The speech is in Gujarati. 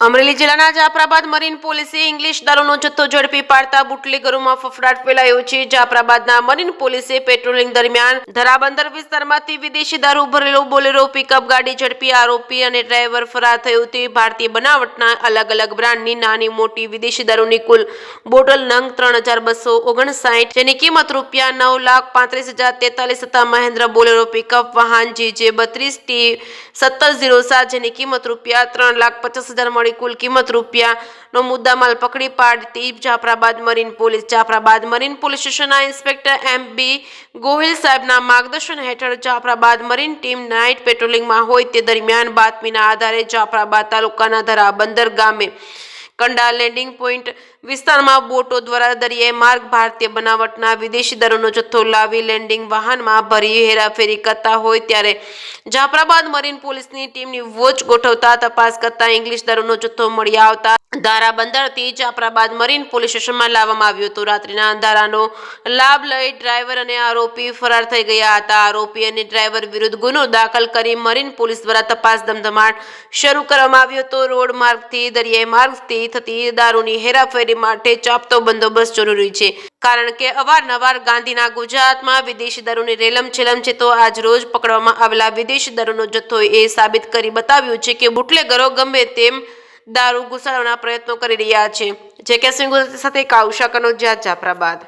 અમરેલી જિલ્લાના જાફરાબાદ મરીન પોલીસે ઇંગ્લિશ દારૂનો જથ્થો ઝડપી પાડતા બુટલેગરોમાં ફફડાટ ફેલાયો છે। જાફરાબાદના મરીન પોલીસે પેટ્રોલિંગ દરમિયાન ધરાબંદર વિસ્તારમાંથી વિદેશી દારૂ ભરેલો બોલેરો પિકઅપ ગાડી ઝડપી આરોપી અને ડ્રાઈવર ફરાર થયો તે ભારતીય બનાવટના અલગ અલગ બ્રાન્ડની નાની મોટી વિદેશી દારૂની કુલ બોટલ નંગ 3259 જેની કિંમત ₹9,35,043 હતા। મહેન્દ્ર બોલેરો પિકઅપ વાહન GJ 32T1707 જેની કિંમત ₹3,50,000 મળી કુલ કિંમત રૂપિયાનો મુદ્દામાલ પકડી પાડતી Jafrabad marine police. Jafrabad marine police સ્ટેશનના ઇન્સ્પેક્ટર MB ગોહિલ સાહેબના માર્ગદર્શન હેઠળ જાફરાબાદ મરીન ટીમ નાઇટ પેટ્રોલિંગમાં હોય તે દરમિયાન બાતમીના આધારે જાફરાબાદ તાલુકાના ધરાબંદર ગામે કંડા લેન્ડિંગ પોઈન્ટ વિસ્તારમાં બોટો દ્વારા દરિયાઈ માર્ગ ભારતીય બનાવટના વિદેશી દારૂનો જથ્થો લાવી લેન્ડિંગ વાહનમાં ભરી હેરાફેરી કરતા હોય ત્યારે જાફરાબાદ મરીન પોલીસની ટીમની વોચ ગોઠવતા તપાસ કરતા ઇંગ્લિશ દારૂનો જથ્થો મળી આવતા ધારાબંદરથી જાફરાબાદ મરીન પોલીસ સ્ટેશનમાં લાવવામાં આવ્યો હતો। રાત્રિના અંધારાનો લાભ લઈ ડ્રાઈવર અને આરોપી ફરાર થઈ ગયા હતા। આરોપી અને ડ્રાઈવર વિરુદ્ધ ગુનો દાખલ કરી મરીન પોલીસ દ્વારા તપાસ ધમધમાટ શરૂ કરવામાં આવ્યો હતો। રોડ માર્ગથી દરિયાઈ માર્ગથી થતી દારૂની હેરાફેરી માટે ચાપતો બંદોબસ્ત જરૂરી છે, કારણ કે અવારનવાર ગાંધીના ગુજરાતમાં વિદેશી દારૂની રેલમ છેલમ છે। તો આજ રોજ પકડવામાં આવેલા વિદેશી દારૂનો જથ્થો એ સાબિત કરી બતાવ્યું છે કે બુટલેગરો ગમે તેમ દારૂ ઘુસાડવાના પ્રયત્નો કરી રહ્યા છે। જે કે સિંહ સાથે કાઉશા કનોજિયા, જાફરાબાદ।